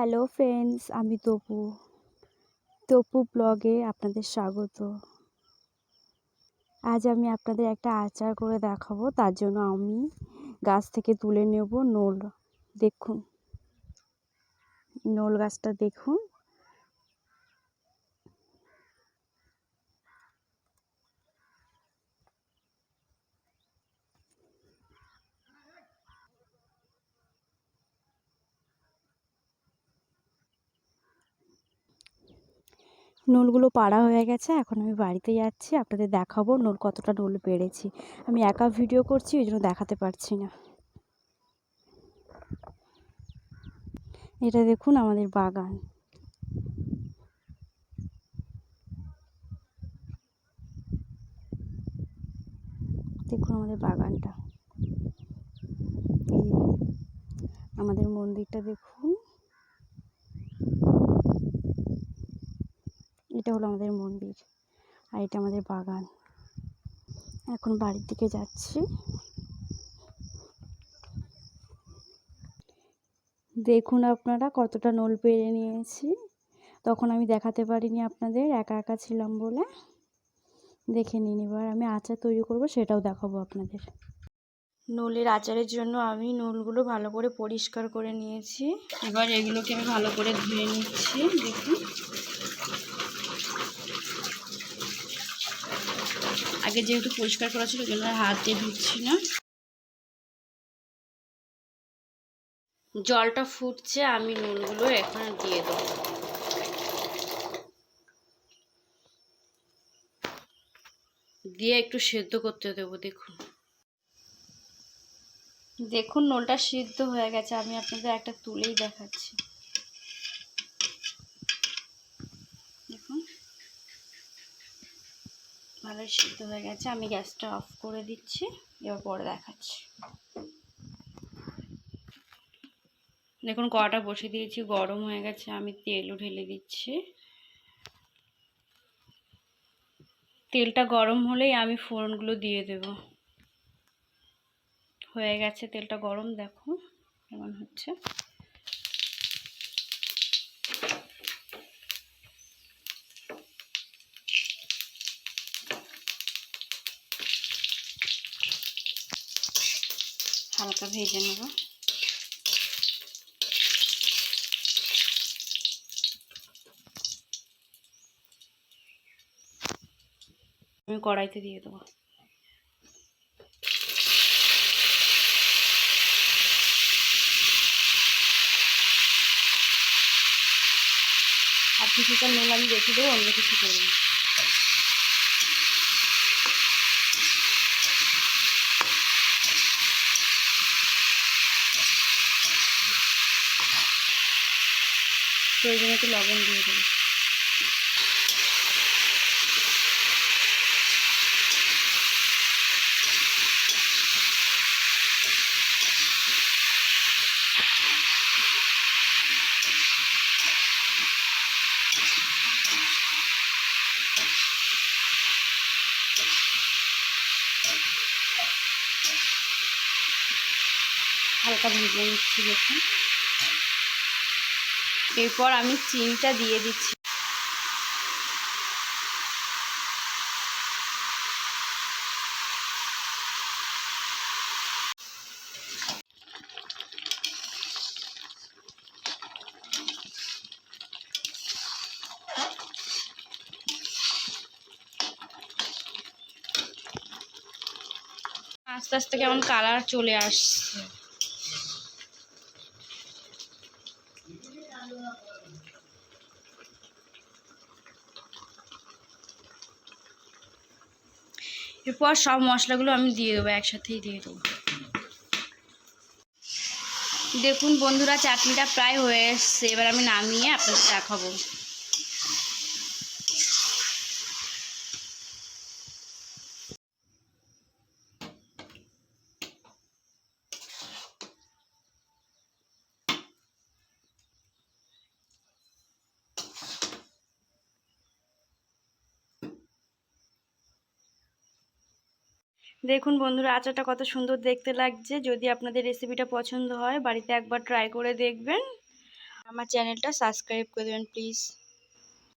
Hello friends, আমি তপু ব্লগে আপনাদের স্বাগত। আজ আমি আপনাদের একটা আচার করে দেখাবো। তার জন্য আমি গাছ থেকে তুলে নেব নোল। দেখুন, নোল গাছটা দেখুন। নোলগুলো পাড়া হয়ে গেছে। এখন আমি বাড়িতে যাচ্ছি, আপনাদের দেখাবো নোল কতটা নোল পেড়েছি। আমি একা ভিডিও করছি, ওই জন্য দেখাতে পারছি না। এটা দেখুন আমাদের বাগান। দেখুন আমাদের বাগানটা। এই আমাদের মন্দিরটা দেখুন। এটা হলো আমাদের মন্দির, আর এটা আমাদের বাগান। এখন বাড়ির দিকে যাচ্ছি। দেখুন আপনারা কতটা নোল পেড়ে নিয়েছি। তখন আমি দেখাতে পারিনি আপনাদের, একা একা ছিলাম বলে। দেখে নিন, এবার আমি আচার তৈরি করব, সেটাও দেখাবো আপনাদের। নোলের আচারের জন্য আমি নোলগুলো ভালো করে পরিষ্কার করে নিয়েছি। এবার এগুলোকে আমি ভালো করে ধুয়ে নিচ্ছি। দেখুন, আগে যেহেতু পরিষ্কার করা ছিল ওই জন্য হাত দিয়ে ধুচ্ছি না। জলটা ফুটছে, আমি নুনগুলো এখানে দিয়ে দেবো। দিয়ে একটু সেদ্ধ করতে দেবো। দেখুন নোলটা সিদ্ধ হয়ে গেছে। আমি আপনাদের একটা তুলেই দেখাচ্ছি। দেখুন ভালোই সিদ্ধ হয়ে গেছে। আমি গ্যাসটা অফ করে দিচ্ছি, এবার পরে দেখাচ্ছি। দেখুন কড়াটা বসিয়ে দিয়েছি, গরম হয়ে গেছে। আমি তেলও ঢেলে দিচ্ছি। তেলটা গরম হলেই আমি ফোড়নগুলো দিয়ে দেব। হয়ে গেছে তেলটা গরম, দেখুন কেমন হচ্ছে। হালকা ভেজে নেব। আমি কড়াইতে দিয়ে দেবো। আর কিছুটা নুন আমি রেখে দেবো, অন্য কিছু করব না। প্রয়োজনে একটু লবণ দিয়ে দেবো। হালকা ভেজে নিচ্ছি দেখুন। এরপর আমি চিনিটা দিয়ে দিচ্ছি। আস্তে আস্তে কেমন কালার চলে আসছে। এরপর সব মশলাগুলো আমি দিয়ে দেবো, একসাথেই দিয়ে দেবো। দেখুন বন্ধুরা, চাটনিটা প্রায় হয়ে এসছে। এবার আমি নামিয়ে আপনাদের দেখাবো। দেখুন বন্ধুরা, আচারটা কত সুন্দর দেখতে লাগছে। যদি আপনাদের রেসিপিটা পছন্দ হয়, বাড়িতে একবার ট্রাই করে দেখবেন। আমার চ্যানেলটা সাবস্ক্রাইব করে দেবেন প্লিজ।